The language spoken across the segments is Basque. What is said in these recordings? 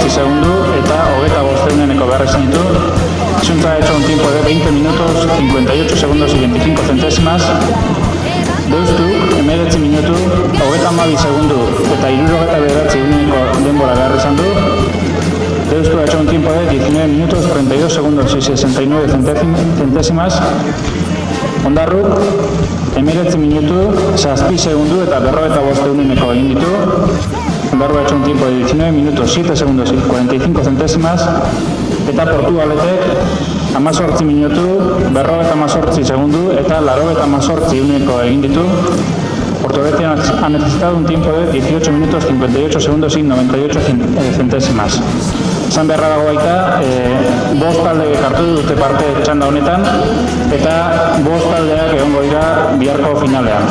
segundo eta 25 behar izan ditu. Xunta ha hecho un tiempo de 20 minutos, 58 segundos y 25 centésimas. Deustuk, 19 minutu, 32 segundo eta 69 denbora behar izan du. Deustu ha hecho un tiempo de 19 minutos, 32 segundos y 69 centésimas. Ondarruk, 19 minutu, 6 segundo eta 55 egin ditu. Ondarruk ha hecho un tiempo de 19 minutos, 7 segundos y 45 centésimas. Eta Portugaletek, 18 minutu, 58 segundo eta 88 egin ditu. Portugalia ha necesitado un tiempo de 18 minutos, 58 segundos y 98 centésimas. Esan beharra dago baita, bost talde hartu dute parte txanda honetan, eta bost taldeak egongo dira biharko finalean.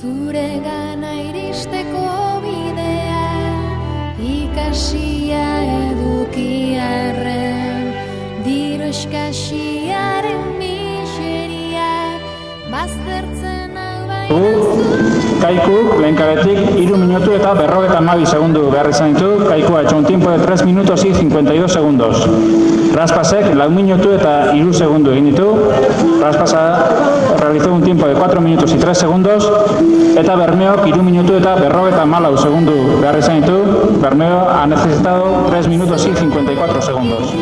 Zuregana iristeko bidea, ikasia edukiarren, diru eskasiaren miseria, baztertzen hau baina Kaikuk, lehen kabetik, 3 minutu eta 52 segundu behar izan ditu. Kaiku ha hecho un tiempo de 3 minutos y 52 segundos. Raspasek, 4 minutu eta 3 segundu egin ditu. Raspasa realizó un tiempo de 4 minutos y 3 segundos. Eta Bermeok, 3 minutu eta 54 segundu behar izan ditu. Bermeo ha necesitado 3 minutos y 54 segundos.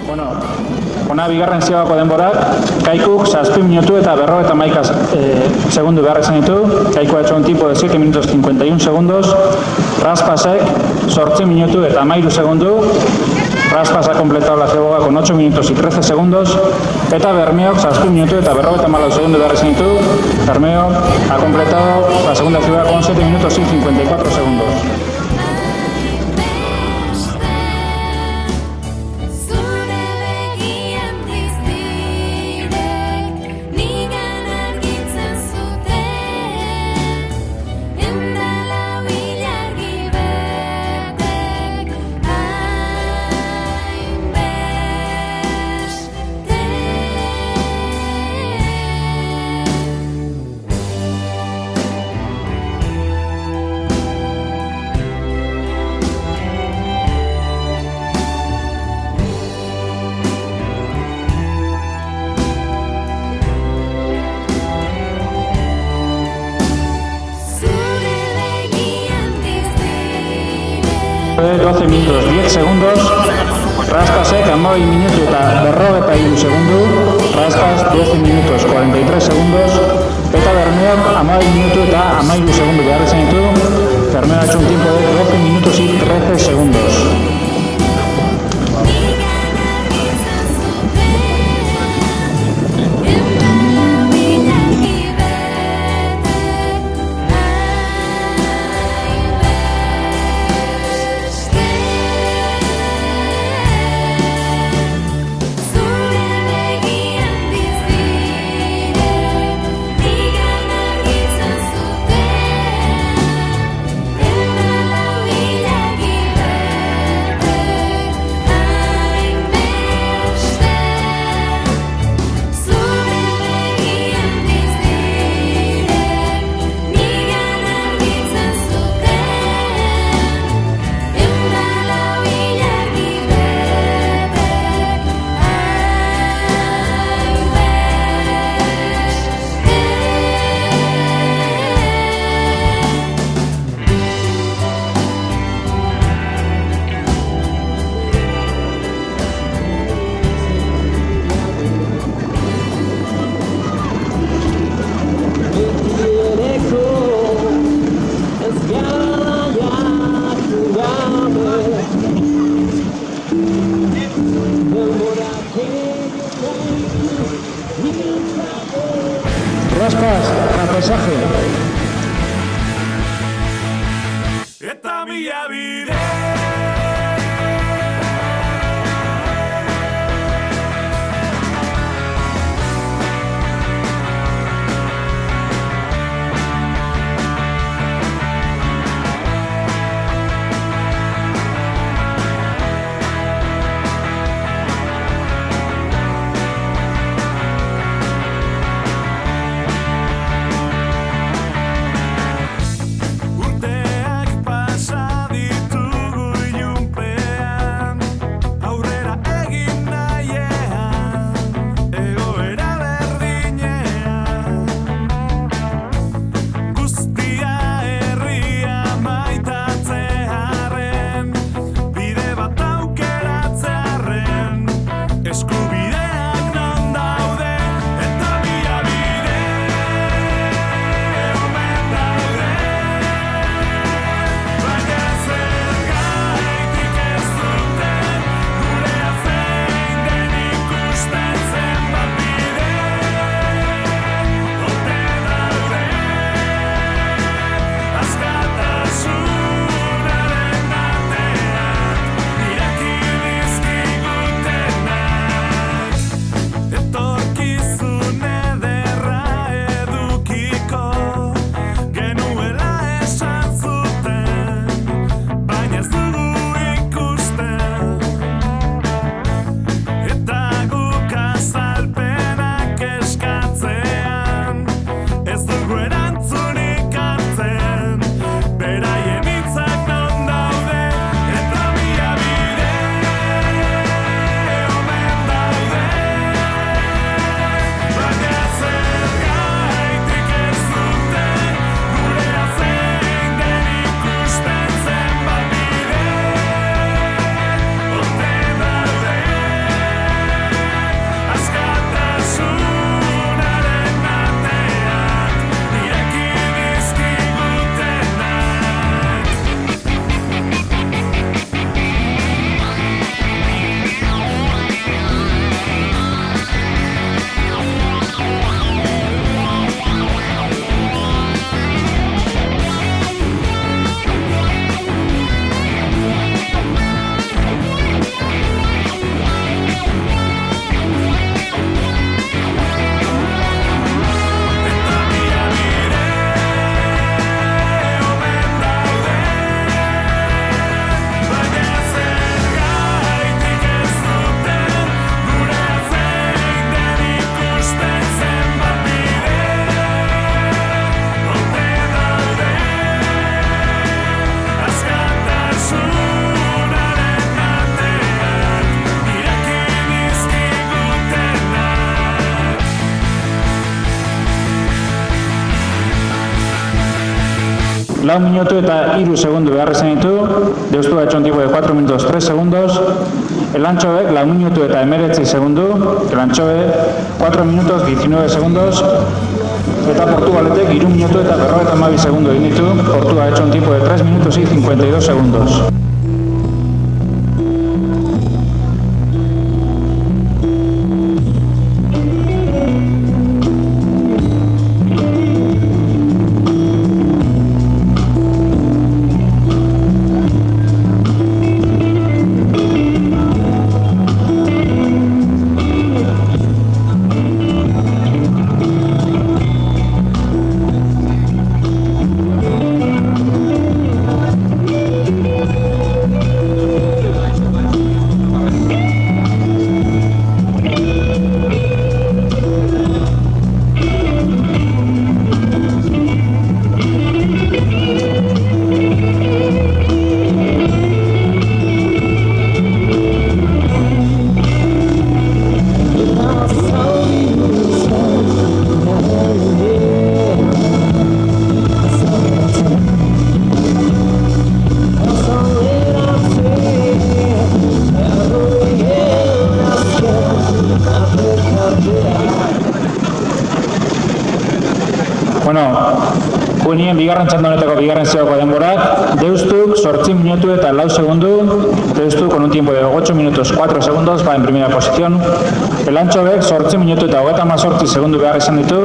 Bueno, ona bigarren ziogako denborak, Kaikuk 7 minutu eta 51 segundu behar izan ditu. Kaiku ha hecho un tiempo de 7 minutos 51 segundos. Raspasek 8 minutu eta 13 segundu. Raspas ha completado la ciboga con 8 minutos y 13 segundos. Eta Bermeok 7 minutu eta 54 segundu behar izan ditu. Bermeok ha completado la segunda ciboga con 7 minutos y 54 segundos. De 12 minutos 10 segundos, Raspasek 11 minutu eta 43 segundu, Raspas 12 minutos 43 segundos, eta Bermeok 11 minutu eta 13 segundu behar izan ditu. Bermeok ha hecho un tiempo de 12 minutos y 13 segundos. Raspas, aterrizaje. Eta mila bide. Urteak pasa ditu 4 minutu eta 3 segundu behar izan ditu, Deustu ha hecho un tiempo de 4 minutos 3 segundos, el Antxobek 4 minutu eta 19 segundu, el Antxobe 4 minutos 19 segundos, eta Portugaletek 3 minutu eta 52 segundu egin ditu, Portugal ha hecho un tiempo de 3 minutos y 52 segundos. Juenien bigarren txandonetako bigarren zeoko denborak, Deustuk 8 minutu eta 4 segundu, Deustuk con un tiempo de 8 minutos 4 segundos va en primera posición, el Antxobek 8 minutu eta 38 segundu behar izan ditu,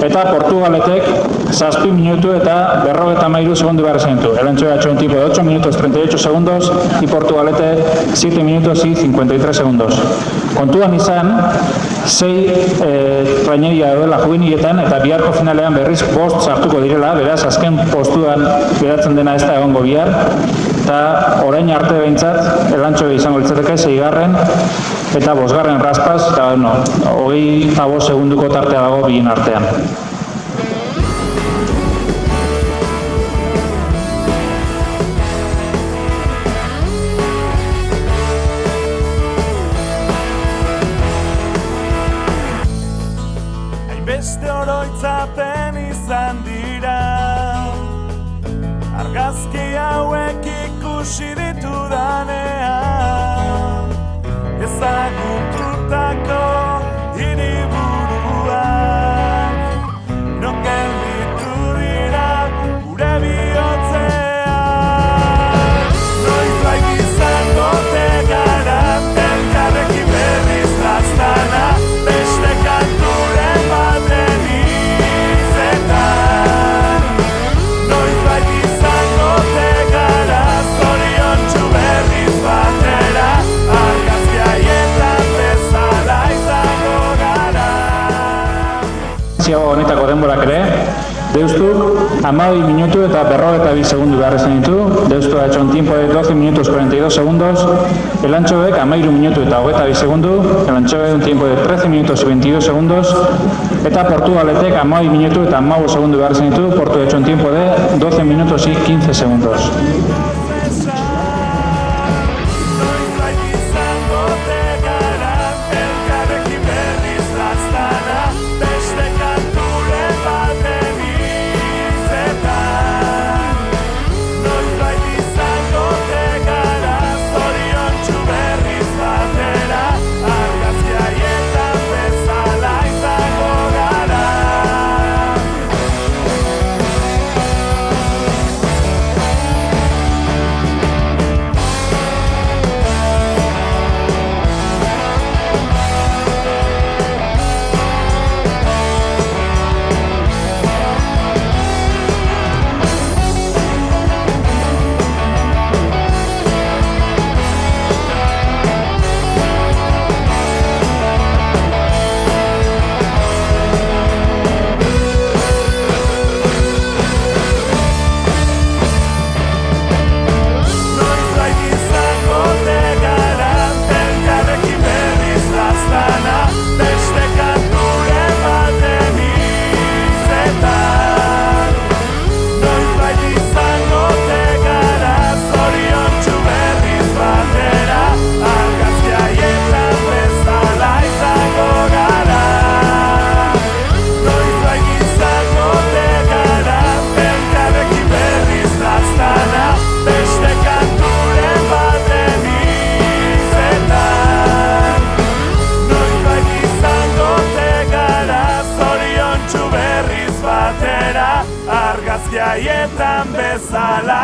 eta Portugaletek 7 minutu eta 53 segundu behar izan ditu. El Antxobe ha hecho un tiempo de 8 minutos 38 segundos y Portugalete 7 minutos y 53 segundos. Kontuan izan, 6 traineria duela juveniletan eta biharko finalean berriz 5 sartuko direla, beraz azken postuan geratzen dena ez da egongo bihar, eta orain arte behintzat elantxobe izango litzateke 6garren eta 5garren raspaz, eta 25 segunduko tartea dago bien artean. Beste oroitzapen izan dira, argazki hauek ikusi ditudanean, ezagututako hiriburuak, non gelditu dira gure bihotzean. Noizbait izango tegara, elkarrekin berriz laztana, beste kanturen baten hitzetan. Noizbait izango tegara, zoriontsu berriz batera, argazki haietan bezala izango gara. Honetako denborak ere, Deustuk 12 minutu eta 52 segundu behar izan ditu, Deustuk ha hecho un tiempo de 12 minutos 42 segundos, el Antxobek 13 minutu eta 22 segundu, el Antxobe un tiempo de 13 minutos y 22 segundos, eta Portugaletek 12 minutu eta 15 segundu behar izan ditu, Portu ha hecho un tiempo de 12 minutos y 15 segundos.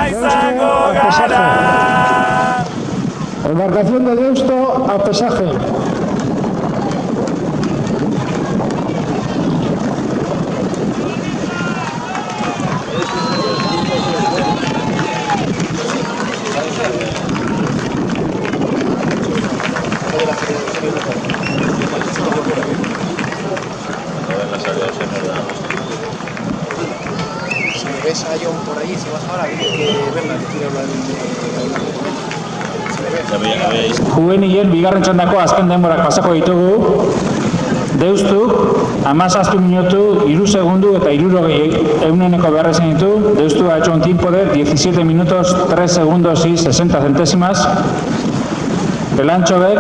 izango gara. Embarcación de Deusto a pesaje. Si ves a John por ahí, si vas ahora, tienes que verla, que quiere hablar Juvenilen bigarren txandako azken denborak pasako ditugu. Deustuk, 17 minutu, 3 segundu eta 60 beharrezen ditu. Deustu ha hecho un tiempo de 17 minutos, 3 segundos y 60 centésimas. Elantxobek,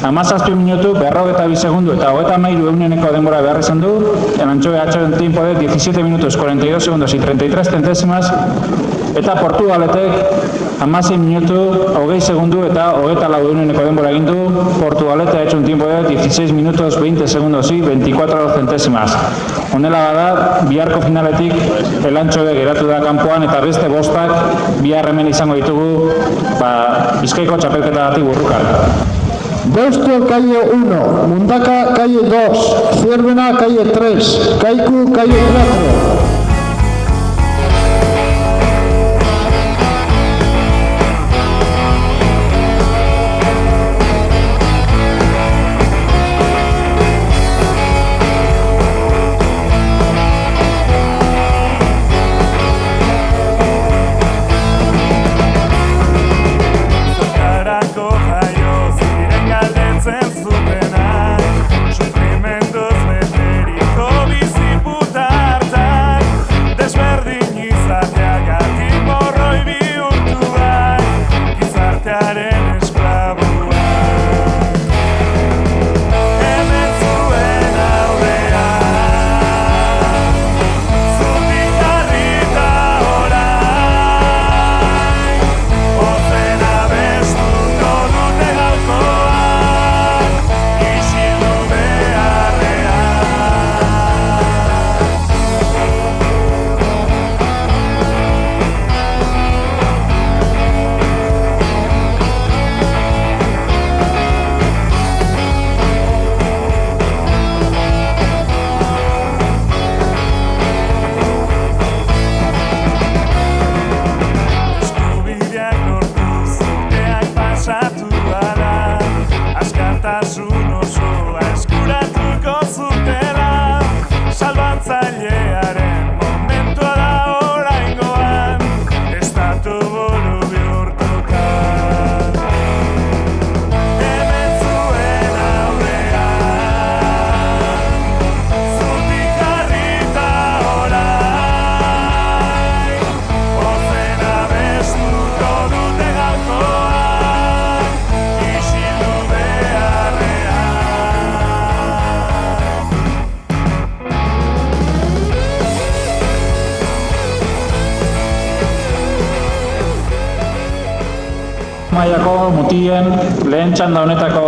17 minutu, 52 segundu eta 33 denbora beharrezen du. Elantxobe ha hecho un tiempo de 17 minutos, 42 segundos y 33 centésimas. Eta Portugaletek 16 minutu, 20 segundu eta 24 denbora egin du. Portugalete ha hecho un tiempo de 16 minutos, 20 segundos y 24 centésimas. Honela bada, biharko finaletik Elantxobe geratu da kanpoan eta beste bostak bihar hemen izango ditugu Bizkaiko txapelketagatik burrukan. Deusto calle 1, Mundaka calle 2, Zierbena calle 3, Kaiku calle 4. Sufrimenduz beteriko biziputartan mailako mutien lehen txanda honetako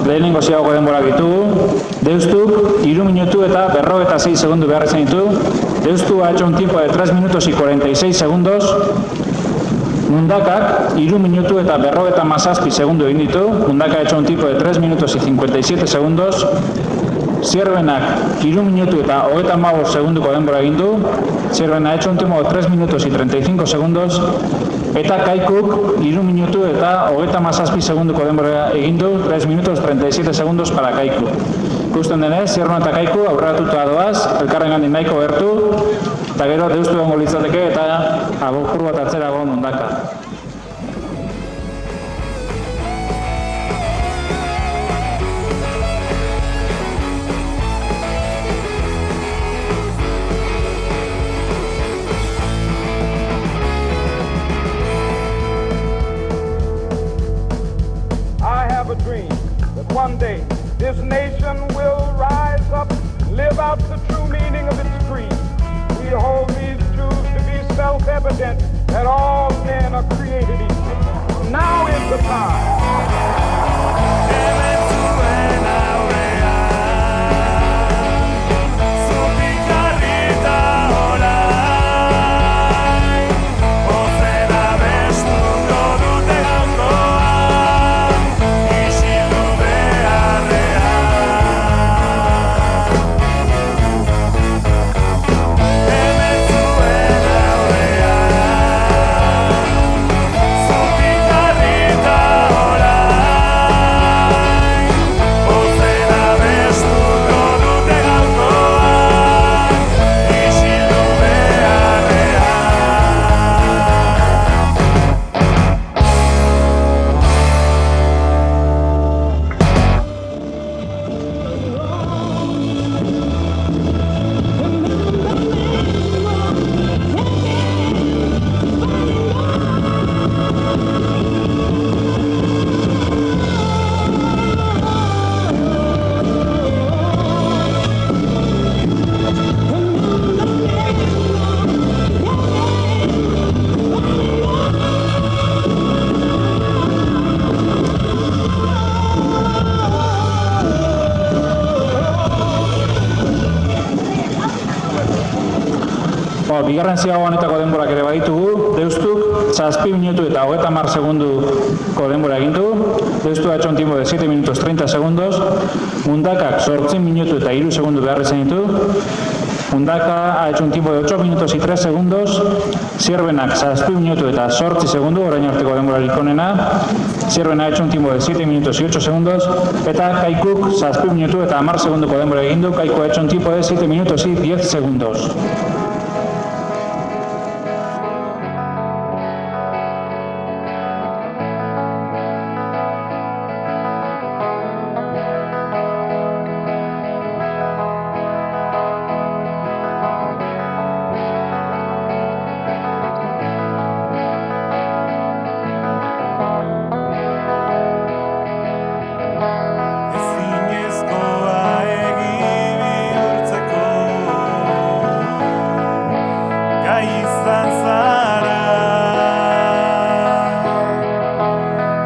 lehenengo ziago denborak ditugu. Deustuk 3 minutu eta 56 segundu beharrezen ditu. Deustu ha hecho un tiempo de 3 minutos y 46 segundos. Mundakak 3 minutu eta 57 segundu egin ditu. Mundaka ha hecho un tiempo de 3 minutos y 57 segundos. Zierbenak 3 minutu eta 35 segunduko denbora egin du. Zierbena ha hecho un tiempo de 3 minutos y 35 segundos. Eta Kaikuk 3 minutu eta 37 segunduko denbora egin du. 3 minutos 37 segundos para Kaiku. Ikusten denez, Zierbena eta Kaiku aurreratuta doaz, elkarrengandik nahiko gertu, eta gero Deustu egongo litzateke eta apur bat atzerago Mundaka. Dream that one day this nation will rise up and live out the true meaning of its creed. We hold these truths to be self-evident that all men are created equal. Now is the time. Bigarren ziago honetako denborak ere baditugu, Deustuk 7 minutu eta 30 segunduko denbora egin du, Deustu ha hecho un tiempo de 7 minutos 30 segundos, Mundakak 8 minutu eta 3 segundu behar izan ditu, Mundaka ha hecho un tiempo de 8 minutos y 3 segundos, Sierbenak 7 minutu eta 8 segundu, orain arteko denborarik onena, Sierben ha hecho un tiempo de 7 minutos y 8 segundos, eta Kaikuk 7 minutu eta 10 segunduko denbora egin du, Kaiku ha hecho un tiempo de 7 minutos y 10 segundos. Ezinezkoa bihurtzeko gai izan zara,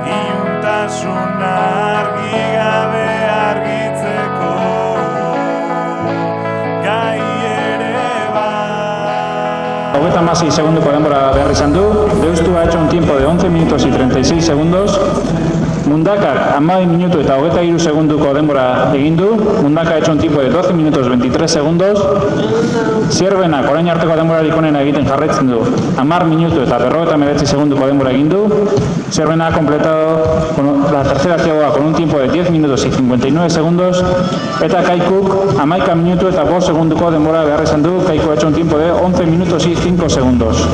iluntasuna argi gabe argitzeko gai ere bai. 36 segunduko denbora behar izan du, Deustu ha hecho un tiempo de 11 minutos y 36 segundos, Mundakak 12 minutu eta 23 segunduko denbora egin du, Mundaka ha hecho un tiempo de 12 minutos 23 segundos, Sierbenak orain arteko denborarik onena egiten jarraitzen du, 10 minutu eta 59 segunduko denbora egin du, Sierbenak ha completado la tercera ziagoa con un tiempo de 10 minutos y 59 segundos, eta Kaikuk 11 minutu eta 5 segunduko denbora behar izan du, Kaiku ha hecho un tiempo de 11 minutos y 5 segundos.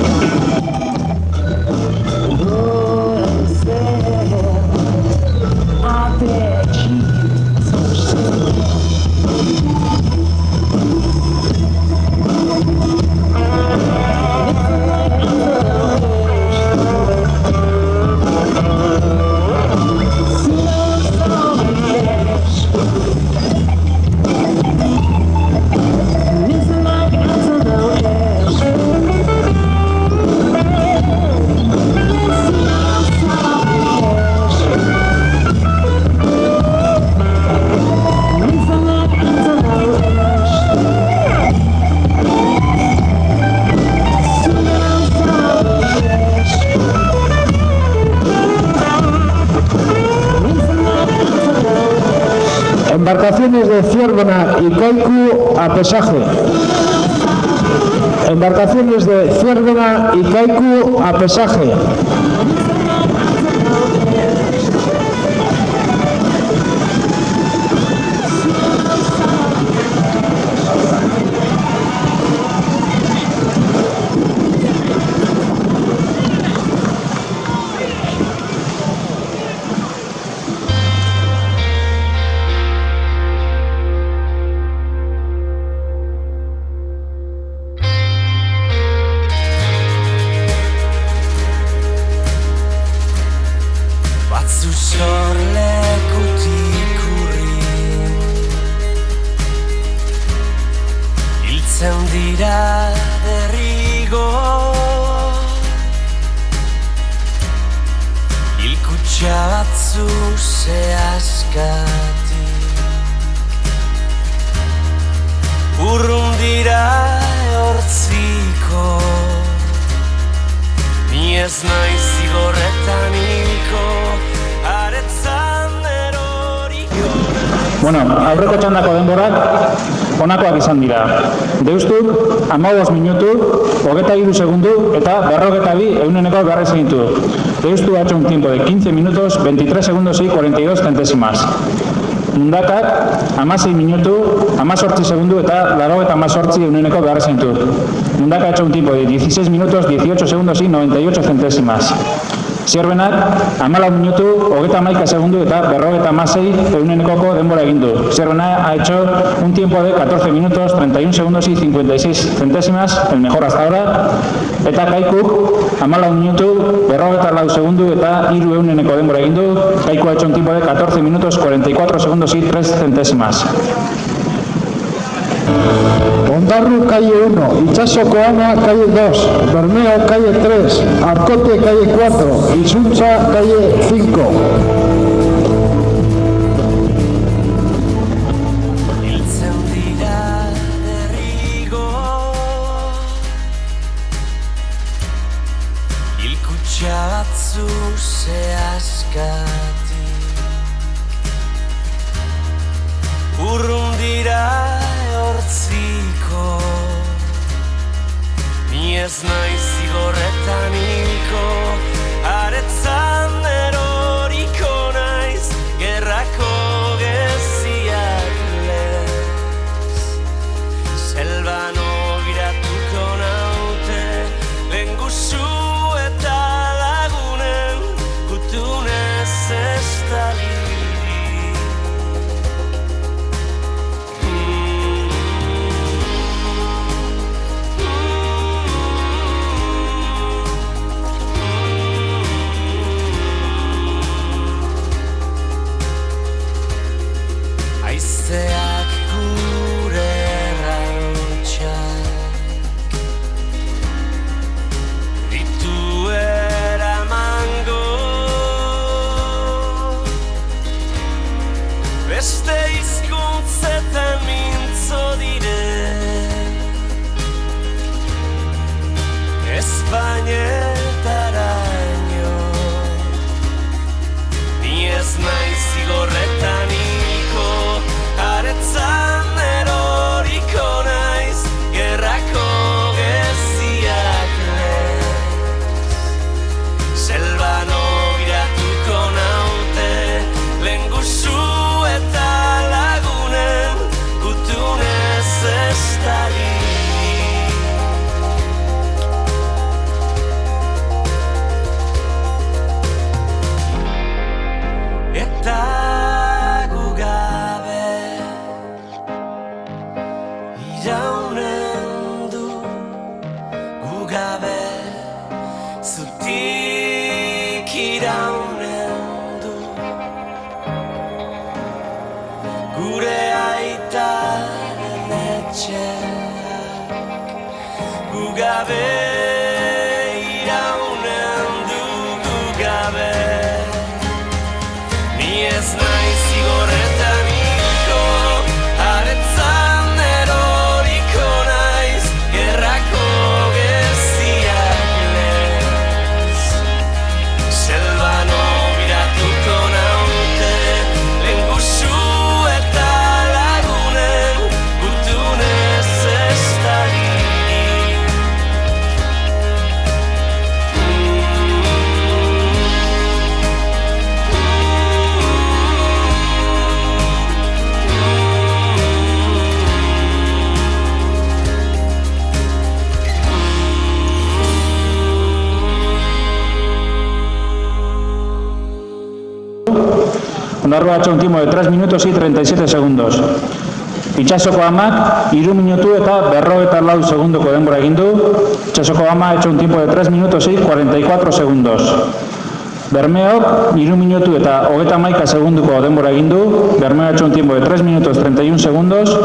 Embarcaciones de Ciervena y Kaiku a pesaje. Embarcaciones de Ciervena y Kaiku a pesaje. Sorlekutik urrin hiltzen dira derrigo, hilkutxa batzu zehazkatik urrun dira hortziko, ni ez naiz zigorretaniko. Bueno, aurreko txandako denborak honakoak izan dira. Deustuk 15 minutu, 23 segundu eta 42 ehuneneko behar izan ditu. Deustu ha hecho un tiempo de 15 minutos, 23 segundos y 42 centésimas. Mundakak 16 minutu, 18 segundu eta 88 ehuneneko behar izan ditu. Mundaka ha hecho un tiempo de 16 minutos, 18 segundos y 98 centésimas. Sierbenak 14 minutu, 31 segundu eta 56 ehunenekoko denbora egin du. Sierbenak ha hecho un tiempo de 14 minutos, 31 segundos y 56 centésimas, el mejor hasta ahora. Eta Kaikuk 14 minutu, 44 segundu eta 3 ehuneneko denbora egin du. Kaiku ha hecho un tiempo de 14 minutos, 44 segundos y 3 centésimas. Ondarru, calle 1, Itxasoko Ana, calle 2, Bermeo, calle 3, Arcote, calle 4, Isunza, calle 5. ez naiz zigorretan hilko, aretzan eroriko naiz, gerrako geziak lez. Selban ogiratuko naute, lengusu eta lagunen, gutunez estali. Aizeak gure errautxak ditu eramango, beste hizkuntzetan mintzo dire, Espainetaraino. Ni ez naiz zigorretan hilko, aretzan eroriko naiz, gerrako geziak lez. Selban ogiratuko naute, lengusu eta lagunen, gutunez estali. Eta gu gabe iraunen du, gu gabe zutik iraunen du, gure aitaren etxeak, gu gabe iraunen du, gu gabe. Ni ez naiz zigorretan hilko, aretzan eroriko naiz, gerrako geziak lez. Selban ogiratuko naute, lengusu eta lagunen, gutunez estali. Ondarroa ha hecho un tiempo de 3 minutos y 37 segundos. Itsasoko amak 3 minutu eta 44 segundoko denbora egin du. Itsasoko ama ha hecho un tiempo de 3 minutos y 44 segundos. Bermeok 3 minutu eta 31 segunduko denbora egin du. Bermeo ha hecho un tiempo de 3 minutos 31 segundos.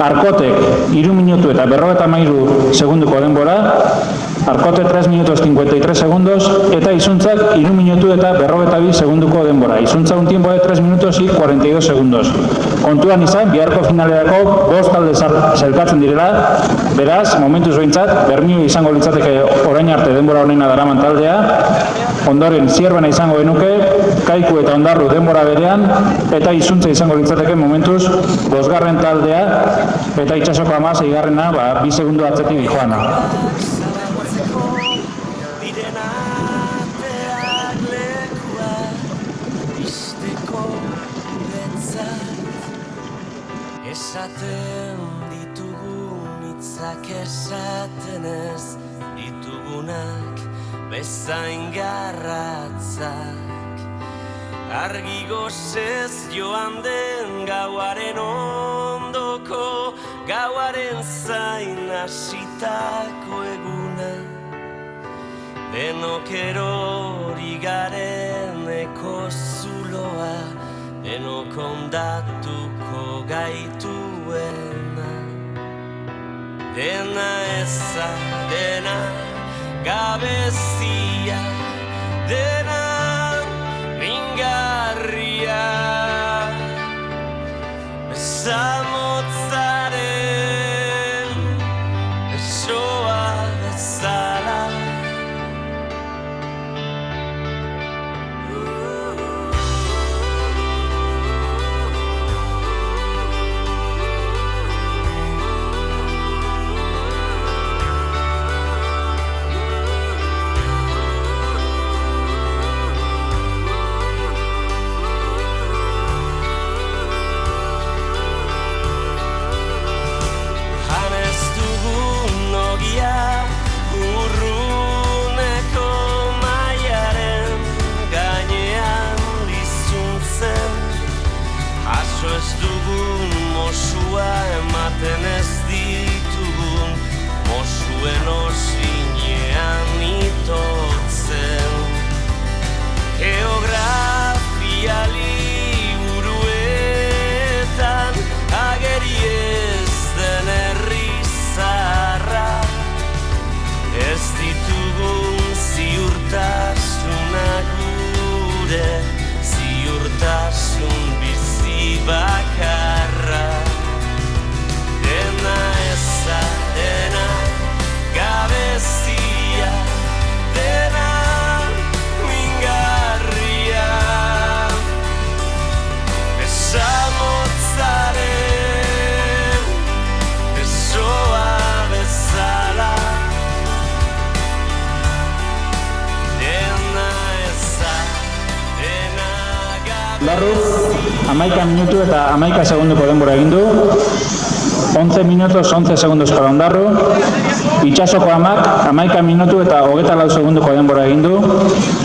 Arkotek 3 minutu eta 53 segunduko denbora. Arkote 3 minutos 53 segundos, eta Izuntzak 3 minutu eta 42 segunduko denbora. Izuntza un tiempo de 3 minutos y 42 segundos. Kontuan izan, biharko finalerako 5 talde zelkatzen direla, beraz, momentuz behintzat, Bermeo izango litzateke orain arte denbora honena daraman taldea, ondoren Zierbena izango genuke, Kaiku eta Ondarru denbora berean, eta Izuntza izango litzateke momentuz 5. taldea, eta Itsasoko ama 6. 2 segundu atzetik dijoana. Esaten ditugun hitzak esaten ez ditugunak bezain garratzak, argi gozez joan den gauaren ondoko, gauaren zain hasitako eguna, denok erori gareneko zuloa, denok ondatuko gaituena. Dena eza, dena gabezia, dena mingarria, besamotzaren besoa bezala. zuen osinean itotzen. Geografia liburuetan ageri ez den herri zaharra, ez ditugun ziurtasunak gure ziurtasun bizi bakarra. Dena eza, dena gabezia, dena mingarria. Besamotzaren besoa bezala. Dena eza, dena Ondarruk 11 minutu eta 11 segunduko denbora egin du. 11 minutos 11 segundos para Ondarru. Itsasoko amak 11 minutu eta 24 segunduko denbora egin du.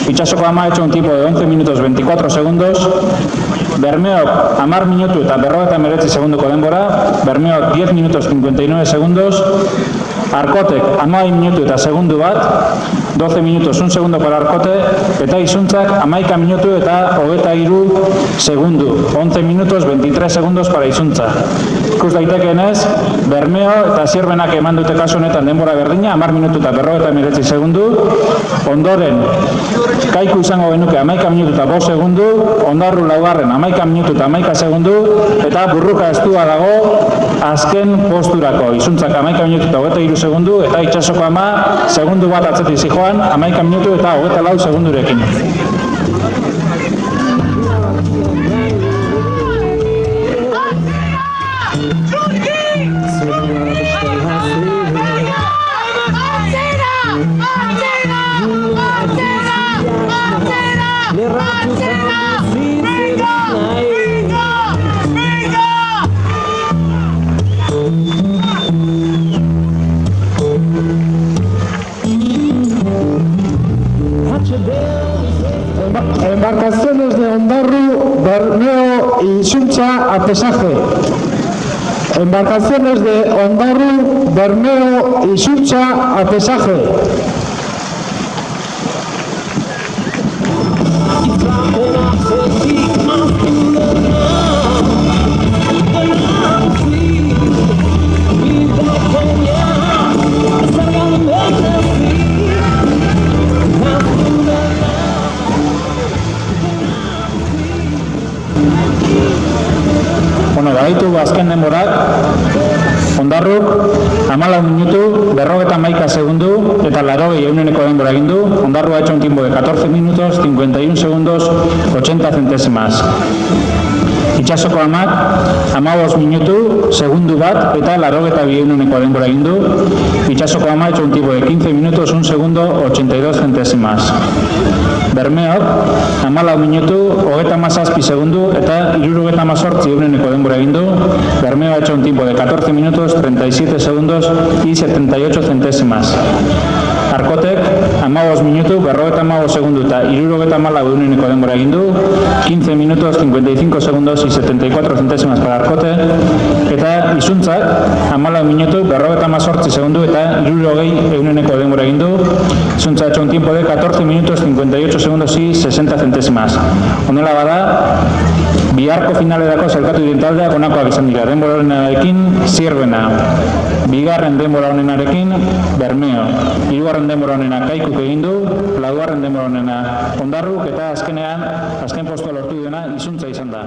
Itsasoko ama ha hecho un tiempo de 11 minutos 24 segundos. Bermeok 10 minutu eta 59 segunduko denbora. Bermeok 10 minutos 59 segundos. Arkotek 11 minutu eta segundu bat. 12 minutos 1 segundo para Arkote, eta Izuntzak 11 minutu eta 23 segundu. 11 minutos 23 segundos para Izuntza. Ikus daitekeenez, Bermeo eta Zierbenak eman dute kasu honetan denbora berdina, 10 minutu eta 59 segundu. Ondoren, Kaiku izango genuke 11 minutu eta 5 segundu, Ondarru laugarren 11 minutu eta 11 segundu, eta burruka estua dago azken posturako. Izuntzak 11 minutu eta 23 segundu, eta Itsasoko ama segundu bat atzetik zijoan, 11 minutu eta 24 segundurekin. Embarcaciones de Ondarru, Bermeo y Izuntza a pesaje. Embarcaciones de Ondarru, Bermeo y Izuntza a pesaje. Gaitu azken denborak, Ondarruk 14 minutu, 51 segundu eta 80 denbora egin du. Ondarru ha hecho un tiempo de 14 minutos, 51 segundos, 80 centésimas. Itsasoko amak 15 minutu, segundu bat eta 82 denbora egin du. Itsasoko ama ha hecho un tiempo de 15 minutos, 1 segundo, 82 centésimas. Bermeok 14 minutu, 37 segundu eta 78 denbora egin du. Bermeo ha hecho un tiempo de 14 minutos, 37 segundos y 78 centésimas. Arkotek 15 minutu, 55 segundu eta 74 denbora egin du. 15 minutos, 55 segundos y 74 centésimas para Arkote. Eta Izuntzak 14 minutu, 58 segundu eta 60 denbora egin du. Izuntza ha hecho un tiempo de 14 minutos, 58 segundos y 60 centésimas. Honela bada, biharko finalerako zelkatu diren taldeak honakoak izan dira. Denbora honenarekin Zierbena, bigarren denbora honenarekin Bermeo, hirugarren denbora honena Kaikuk egin du, laugarren denbora honena Ondarruk, eta azkenean azken postua lortu duena Izuntza izan da.